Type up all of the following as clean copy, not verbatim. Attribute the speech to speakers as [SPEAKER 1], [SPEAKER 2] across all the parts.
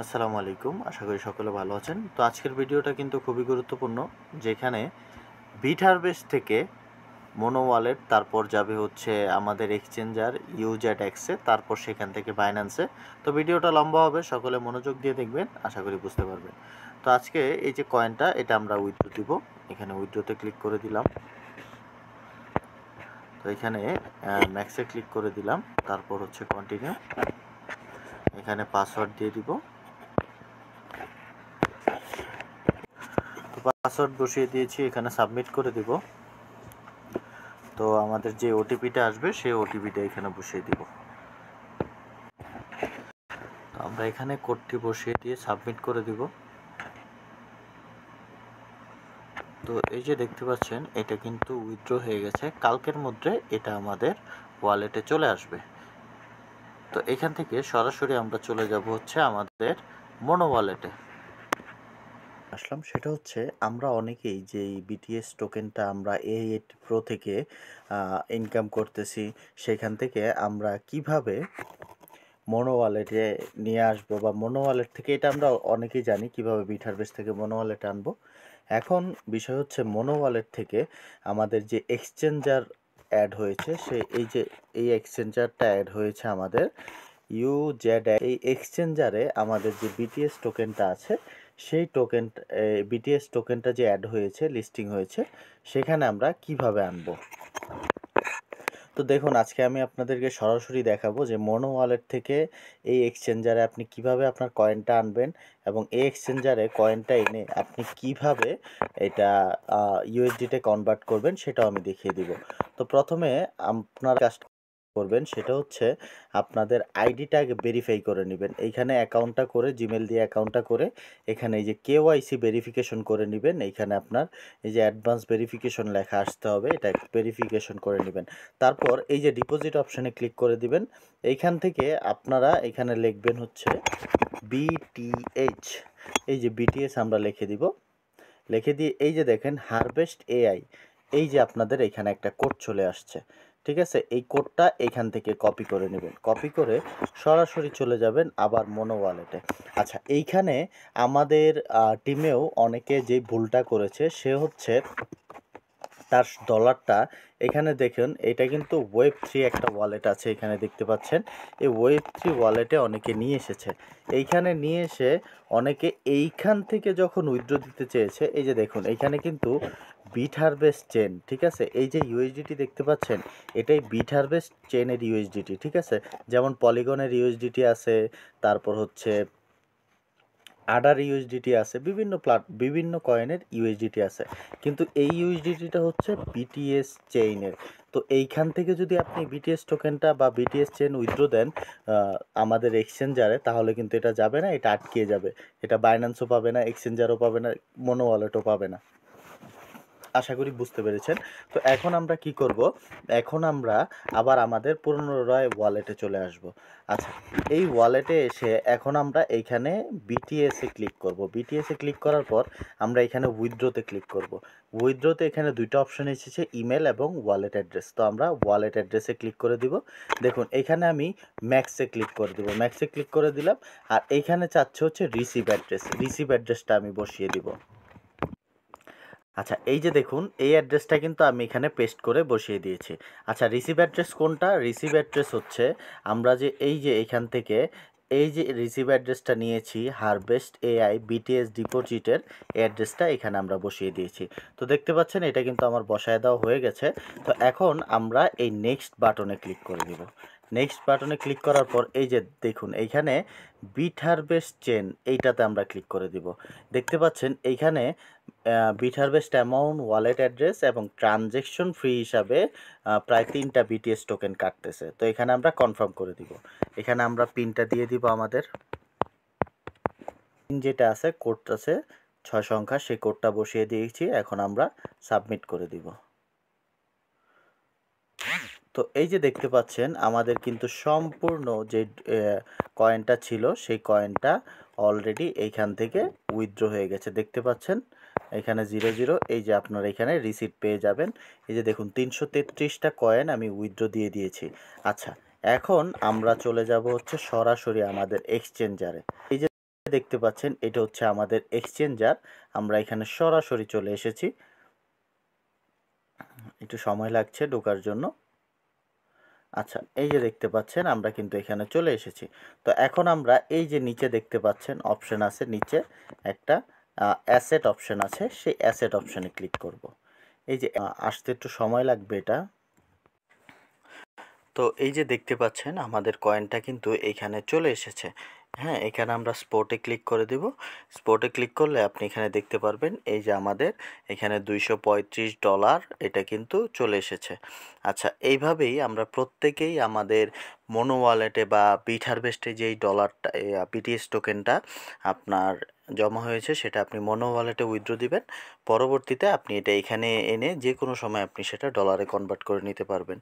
[SPEAKER 1] আসসালামু আলাইকুম, আশা করি সকলে ভালো আছেন। তো আজকের ভিডিওটা কিন্তু খুবই গুরুত্বপূর্ণ, যেখানে বিটহারভেস্ট থেকে মোনো ওয়ালেট, তারপর যাবে হচ্ছে আমাদের এক্সচেঞ্জার ইউজেডএক্সে, তারপর সেখান থেকে বাইন্যান্সে। তো ভিডিওটা লম্বা হবে, সকলে মনোযোগ দিয়ে দেখবেন, আশা করি বুঝতে পারবেন। তো আজকে এই যে কয়েনটা, এটা আমরা উইথড্র দিব। এখানে উইথড্রতে ক্লিক করে দিলাম। তো এখানে ম্যাক্সে ক্লিক করে দিলাম, তারপর হচ্ছে কন্টিনিউ। এখানে পাসওয়ার্ড দিয়ে দিব। পাসওয়ার্ড বসিয়ে দিয়েছি, এখানে সাবমিট করে দিব। তো আমাদের যে ওটিপিটা আসবে সেই ওটিপিটা এখানে বসিয়ে দিব। তো আমরা এখানে কোডটি বসিয়ে দিয়ে সাবমিট করে দিব। তো এই যে দেখতে পাচ্ছেন, এটা কিন্তু উইথড্র হয়ে গেছে। কালকের মধ্যে এটা আমাদের ওয়ালেটে চলে আসবে। তো এখান থেকে সরাসরি আমরা চলে যাব হচ্ছে আমাদের মোনো ওয়ালেটে। আসলাম সেটা হচ্ছে, আমরা অনেকেই যে এই বিটিএস টোকেনটা আমরা A8 Pro থেকে ইনকাম করতেছি, সেখান থেকে আমরা কিভাবে মোনো ওয়ালেটে নিয়ে আসবো, বা মোনো ওয়ালেট থেকে এটা আমরা অনেকেই জানি কিভাবে বিটহারভেস্ট থেকে মোনো ওয়ালেটে আনবো। এখন বিষয় হচ্ছে, মোনো ওয়ালেট থেকে আমাদের যে এক্সচেঞ্জার অ্যাড হয়েছে, এই এক্সচেঞ্জারটা অ্যাড হয়েছে আমাদের ইউজেড। এই এক্সচেঞ্জারে আমাদের যে বিটিএস টোকেনটা আছে, সেই বিটিএস টোকেনটা যে অ্যাড হয়েছে, লিস্টিং হয়েছে, সেখানে আমরা কিভাবে আনবো। তো দেখুন, আজকে আমি আপনাদেরকে সরাসরি দেখাবো যে মোনো ওয়ালেট থেকে এই এক্সচেঞ্জারে আপনি কিভাবে আপনার কয়েনটা আনবেন, এবং এই এক্সচেঞ্জারে কয়েনটা এনে আপনি কিভাবে এটা ইউএসডিতে কনভার্ট করবেন, সেটাও আমি দেখিয়ে দিব। তো প্রথমে আপনার কাজটা করবেন সেটা হচ্ছে, আপনাদের আইডিটা আগে ভেরিফাই করে নেবেন। এইখানে অ্যাকাউন্টটা করে, জিমেল দিয়ে অ্যাকাউন্টটা করে, এখানে এই যে কেওয়াইসি ভেরিফিকেশন করে নেবেন। এইখানে আপনার এই যে অ্যাডভান্স ভেরিফিকেশন লেখা আসতে হবে, এটা ভেরিফিকেশন করে নেবেন। তারপর এই যে ডিপোজিট অপশানে ক্লিক করে দিবেন। এইখান থেকে আপনারা এখানে লিখবেন হচ্ছে বিটিএইচ। এই যে বিটিএস আমরা লিখে দিব। লিখে দিয়ে এই যে দেখেন হারভেস্ট এআই, এই যে আপনাদের এখানে একটা কোড চলে আসছে। ঠিক আছে, এই কোডটা এখান থেকে কপি করে নেবেন। কপি করে সরাসরি চলে যাবেন আবার মোনো ওয়ালেটে। আচ্ছা, এইখানে আমাদের টিমেও অনেকে যে ভুলটা করেছে, সে হচ্ছে তার ডলারটা এখানে দেখুন, এটা কিন্তু ওয়েব3 একটা ওয়ালেট আছে, এখানে দেখতে পাচ্ছেন। এই ওয়েব3 ওয়ালেটে অনেকে নিয়ে এসেছে। এইখানে নিয়ে এসে অনেকে এইখান থেকে যখন উইথড্র দিতে চেয়েছে, এই যে দেখুন এইখানে কিন্তু বিটহারভেস্ট চেন, ঠিক আছে, এই যে ইউএসডিটি দেখতে পাচ্ছেন, এটাই বিটহারভেস্ট চেনের ইউএসডিটি। ঠিক আছে, যেমন পলিগনের ইউএসডিটি আছে, তারপর হচ্ছে আডার ইউএসডিটি আছে, বিভিন্ন কয়েনের ইউএসডিটি আছে, কিন্তু এই ইউএসডিটিটা হচ্ছে বিটিএস চেইনের। তো এইখান থেকে যদি আপনি বিটিএস টোকেনটা বা বিটিএস চেইন উইথড্র দেন আমাদের এক্সচেঞ্জারে, তাহলে কিন্তু এটা যাবে না, এটা আটকে যাবে। এটা বাইন্যান্সও পাবে না, এক্সচেঞ্জারও পাবে না, মোনো ওয়ালেটও পাবে না। আশা করি বুঝতে পেরেছেন। তো এখন আমরা কি করব, এখন আমরা আবার আমাদের পুনরায় ওয়ালেটে চলে আসব। আচ্ছা, এই ওয়ালেটে এসে এখন আমরা এইখানে বিটিএসে ক্লিক করব। বিটিএসে ক্লিক করার পর আমরা এখানে উইথড্রোতে ক্লিক করব। উইথড্রোতে এখানে দুইটা অপশন এসেছে, ইমেল এবং ওয়ালেট অ্যাড্রেস। তো আমরা ওয়ালেট অ্যাড্রেসে ক্লিক করে দিব। দেখুন এখানে আমি ম্যাক্সে ক্লিক করে দিব। ম্যাক্সে ক্লিক করে দিলাম, আর এইখানে চাচ্ছে হচ্ছে রিসিভ অ্যাড্রেস। রিসিভ অ্যাড্রেসটা আমি বসিয়ে দিব। আচ্ছা, এই যে দেখুন, এই অ্যাড্রেসটা কিন্তু আমি এখানে পেস্ট করে বসিয়ে দিয়েছি। আচ্ছা, রিসিভ অ্যাড্রেস কোনটা? রিসিভ অ্যাড্রেস হচ্ছে, আমরা যে এই যে এখান থেকে এই যে রিসিভ অ্যাড্রেসটা নিয়েছি, হারভেস্ট এআই বিটিএস ডিপোজিটের অ্যাড্রেসটা এখানে আমরা বসিয়ে দিয়েছি। তো দেখতে পাচ্ছেন, এটা কিন্তু আমার বসায় দেওয়া হয়ে গেছে। তো এখন আমরা এই নেক্সট বাটনে ক্লিক করে দিব। নেক্সট বাটনে ক্লিক করার পর এই যে দেখুন, এইখানে বিটহারভেস্ট চেন, এইটাতে আমরা ক্লিক করে দিব। দেখতে পাচ্ছেন এইখানে বিটহারভেস্ট অ্যামাউন্ট, ওয়ালেট অ্যাড্রেস এবং ট্রানজ্যাকশন ফি হিসাবে প্রায় 3টা বিটিএস টোকেন কাটতেছে। তো এখানে আমরা কনফার্ম করে দিব। এখানে আমরা পিনটা দিয়ে দিব। আমাদের পিন যেটা আছে, কোড আছে 6 সংখ্যা, সেই কোডটা বসিয়ে দিয়েছি। এখন আমরা সাবমিট করে দিব। তো এই যে দেখতে পাচ্ছেন, আমাদের কিন্তু সম্পূর্ণ যে কয়েনটা ছিল, সেই কয়েনটা অলরেডি এইখান থেকে উইথড্র হয়ে গেছে। দেখতে পাচ্ছেন এখানে 00, এই যে আপনারা এখানে রিসিট পেয়ে যাবেন। এই যে দেখুন 333টা কয়েন আমি উইথড্র দিয়ে দিয়েছি। আচ্ছা, এখন আমরা চলে যাব হচ্ছে সরাসরি আমাদের এক্সচেঞ্জারে। এই যে দেখতে পাচ্ছেন এটা হচ্ছে আমাদের এক্সচেঞ্জার। আমরা এখানে সরাসরি চলে এসেছি, একটু সময় লাগছে ঢোকার জন্য। আচ্ছা, এই যে দেখতে পাচ্ছেন আমরা কিন্তু এখানে চলে এসেছি। তো এখন আমরা এই যে নিচে দেখতে পাচ্ছেন অপশন আছে, নিচে একটা অ্যাসেট অপশন আছে, সেই অ্যাসেট অপশনে ক্লিক করব। এই যে আসতে একটু সময় লাগবে এটা। তো এই যে দেখতে পাচ্ছেন আমাদের কয়েনটা কিন্তু এখানে চলে এসেছে। হ্যাঁ, এখানে আমরা স্পটে ক্লিক করে দিব। স্পটে ক্লিক করলে আপনি এখানে দেখতে পারবেন এই যে আমাদের এখানে $235 এটা কিন্তু চলে এসেছে। আচ্ছা, এইভাবেই আমরা প্রত্যেকেই আমাদের মোনো ওয়ালেটে বা বিট হারভেস্টে যেই ডলারটা বিটিএস টোকেনটা আপনার জমা হয়েছে সেটা আপনি মোনো ওয়ালেটে উইথড্র দিবেন। পরবর্তীতে আপনি এটা এখানে এনে যে কোনো সময় আপনি সেটা ডলারে কনভার্ট করে নিতে পারবেন।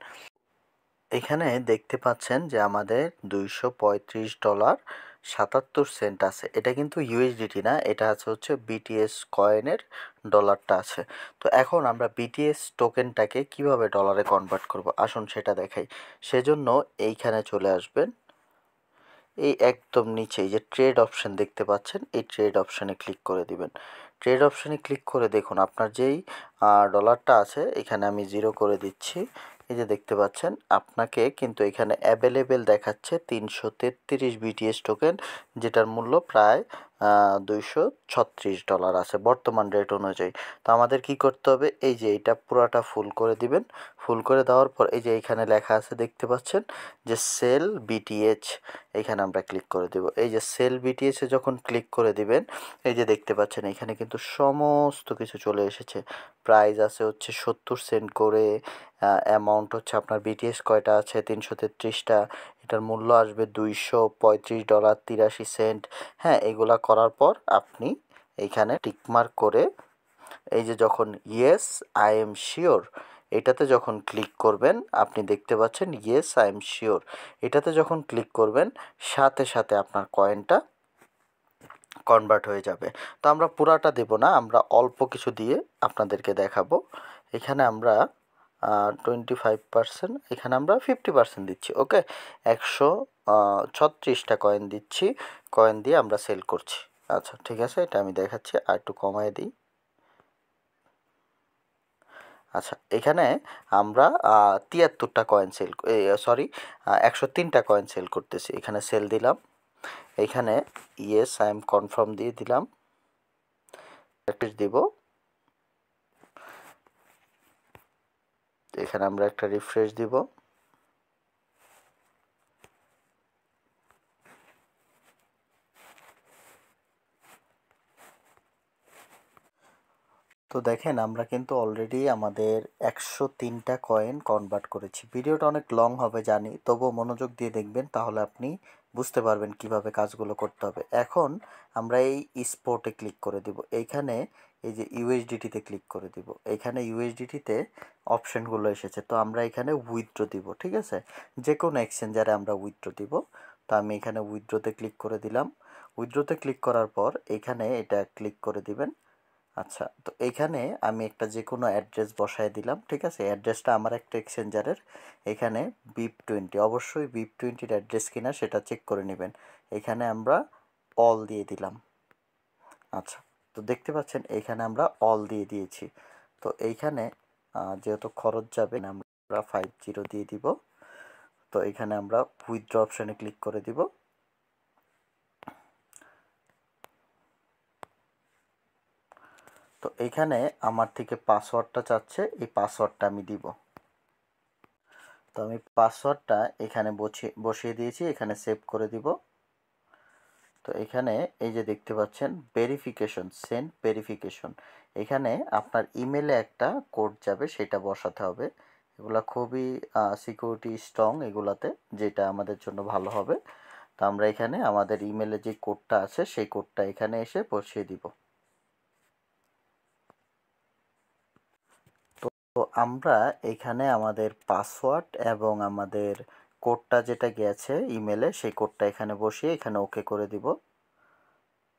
[SPEAKER 1] এখানে দেখতে পাচ্ছেন যে আমাদের $235.77 আছে। এটা কিন্তু ইউএসডিটি না, এটা আছে হচ্ছে বিটিএস কয়েনের ডলারটা আছে। তো এখন আমরা বিটিএস টোকেনটাকে কিভাবে ডলারে কনভার্ট করব, আসুন সেটা দেখাই। সেজন্য এইখানে চলে আসবেন, এই একদম নিচে এই যে ট্রেড অপশন দেখতে পাচ্ছেন, এই ট্রেড অপশনে ক্লিক করে দিবেন। ট্রেড অপশনে ক্লিক করে দেখুন আপনার যেই ডলারটা আছে এখানে আমি 0 করে দিচ্ছি। এই যে দেখতে পাচ্ছেন আপনাকে কিন্তু এখানে অ্যাভেলেবেল দেখাচ্ছে 333 বিটিএস টোকেন, যেটার মূল্য প্রায় $236 আছে বর্তমান রেট অনুযায়ী। তো আমাদের কি করতে হবে, এই যে এটা পুরাটা ফুল করে দিবেন। ফুল করে দেওয়ার পর এই যে এখানে লেখা আছে দেখতে পাচ্ছেন যে সেল বিটিএইচ, এখানে আমরা ক্লিক করে দেব। এই যে সেল বিটিএস এ যখন ক্লিক করে দিবেন এই যে দেখতে পাচ্ছেন এখানে কিন্তু সমস্ত কিছু চলে এসেছে। প্রাইস আছে হচ্ছে 70 সেন্ট করে, অ্যামাউন্ট হচ্ছে আপনার বিটিএস কয়টা আছে 333টা, এটার মূল্য আসবে $235.83। হ্যাঁ, এগুলা করার পর আপনি এইখানে টিকমার্ক করে এই যে যখন ইয়েস আই এম শিওর এটাতে যখন ক্লিক করবেন আপনি দেখতে পাচ্ছেন ইয়েস আই এম শিওর, এটাতে যখন ক্লিক করবেন সাথে সাথে আপনার কয়েনটা কনভার্ট হয়ে যাবে। তো আমরা পুরাটা দেব না, আমরা অল্প কিছু দিয়ে আপনাদেরকে দেখাবো। এখানে আমরা 25%, এখানে আমরা 50% দিচ্ছি। ওকে, 136টা কয়েন দিচ্ছি, কয়েন দিয়ে আমরা সেল করছি। আচ্ছা ঠিক আছে, এটা আমি দেখাচ্ছি, আর একটু কমায় দিই। আচ্ছা, এখানে আমরা 73টা কয়েন সেল, সরি 103টা কয়েন সেল করতেছি। এখানে সেল দিলাম, এখানে ইয়েস আই এম কনফার্ম দিয়ে দিলাম, প্র্যাকটিস দিব। এখানে আমরা একটা রিফ্রেশ দিব। তো দেখেন আমরা কিন্তু অলরেডি আমাদের 103টা কয়েন কনভার্ট করেছি। ভিডিওটা অনেক লং হবে জানি, তবুও মনোযোগ দিয়ে দেখবেন, তাহলে আপনি বুঝতে পারবেন কিভাবে কাজগুলো করতে হবে। এখন আমরা এই স্পটে ক্লিক করে দিব, এইখানে এই যে ইউএসডিটিতে ক্লিক করে দিব। এইখানে ইউএসডিটিতে অপশনগুলো এসেছে, তো আমরা এখানে উইথড্র দিব। ঠিক আছে, যে কোনো এক্সচেঞ্জারে আমরা উইথড্র দিব। তো আমি এখানে উইথড্রতে ক্লিক করে দিলাম। উইথড্রতে ক্লিক করার পর এখানে এটা ক্লিক করে দিবেন। আচ্ছা, তো এইখানে আমি একটা যে কোনো অ্যাড্রেস বসায় দিলাম। ঠিক আছে, অ্যাড্রেসটা আমার একটা এক্সচেঞ্জারের, এখানে BIP20, অবশ্যই BIP20 অ্যাড্রেস কিনা সেটা চেক করে নেবেন। এখানে আমরা অল দিয়ে দিলাম। আচ্ছা, তো দেখতে পাচ্ছেন এখানে আমরা অল দিয়ে দিয়েছি। তো এইখানে যেহেতু খরচ যাবে আমরা 50 দিয়ে দিব। তো এখানে আমরা উইথড্র অপশানে ক্লিক করে দিব। তো এইখানে আমার থেকে পাসওয়ার্ডটা চাচ্ছে, এই পাসওয়ার্ডটা আমি দিব। তো আমি পাসওয়ার্ডটা এখানে বসিয়ে দিয়েছি, এখানে সেভ করে দিব। তো এখানে এই যে দেখতে পাচ্ছেন ভেরিফিকেশন, সেন্ড ভেরিফিকেশন, এখানে আপনার ইমেলে একটা কোড যাবে, সেটা বসাতে হবে। এগুলা খুবই সিকিউরিটি স্ট্রং এগুলাতে, যেটা আমাদের জন্য ভালো হবে। তো আমরা এখানে আমাদের ইমেলে যে কোডটা আছে সেই কোডটা এখানে এসে বসিয়ে দিব। তো আমরা এখানে আমাদের পাসওয়ার্ড এবং আমাদের কোডটা যেটা গেছে ইমেলে, সেই কোডটা এখানে বসিয়ে এখানে ওকে করে দিব।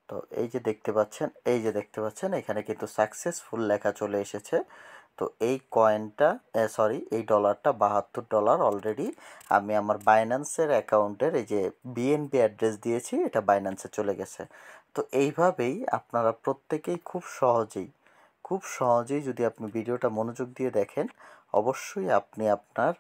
[SPEAKER 1] তো এই যে দেখতে পাচ্ছেন, এই যে দেখতে পাচ্ছেন এখানে কিন্তু সাকসেসফুল লেখা চলে এসেছে। তো এই কয়েনটা এই ডলারটা $72 অলরেডি আমি আমার বাইন্যান্সের অ্যাকাউন্টের এই যে বিএনবি অ্যাড্রেস দিয়েছি, এটা বাইন্যান্সে চলে গেছে। তো এইভাবেই আপনারা প্রত্যেকেই খুব সহজেই যদি আপনি ভিডিওটা মনোযোগ দিয়ে দেখেন, অবশ্যই আপনি আপনার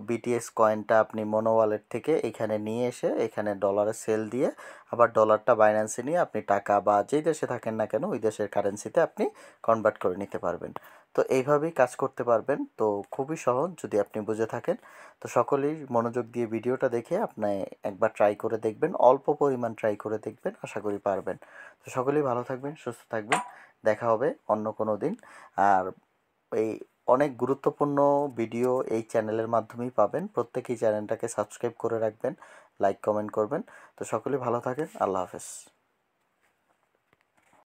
[SPEAKER 1] বিটিএস কয়েনটা আপনি মোনো ওয়ালেট থেকে এখানে নিয়ে এসে এখানে ডলারে সেল দিয়ে আবার ডলারটা বাইন্যান্সে নিয়ে আপনি টাকা বা যেই দেশে থাকেন না কেন ওই দেশের কারেন্সিতে আপনি কনভার্ট করে নিতে পারবেন। তো এইভাবেই কাজ করতে পারবেন। তো খুবই সহজ যদি আপনি বুঝে থাকেন। তো সকলেই মনোযোগ দিয়ে ভিডিওটা দেখে আপনি একবার ট্রাই করে দেখবেন, অল্প পরিমাণ ট্রাই করে দেখবেন, আশা করি পারবেন। তো সকলেই ভালো থাকবেন, সুস্থ থাকবেন, দেখা হবে অন্য কোনো দিন। আর এই অনেক গুরুত্বপূর্ণ ভিডিও এই চ্যানেলের মাধ্যমেই পাবেন। প্রত্যেকেই চ্যানেলটাকে সাবস্ক্রাইব করে রাখবেন, লাইক কমেন্ট করবেন। তো সকলেই ভালো থাকেন, আল্লাহ হাফেজ।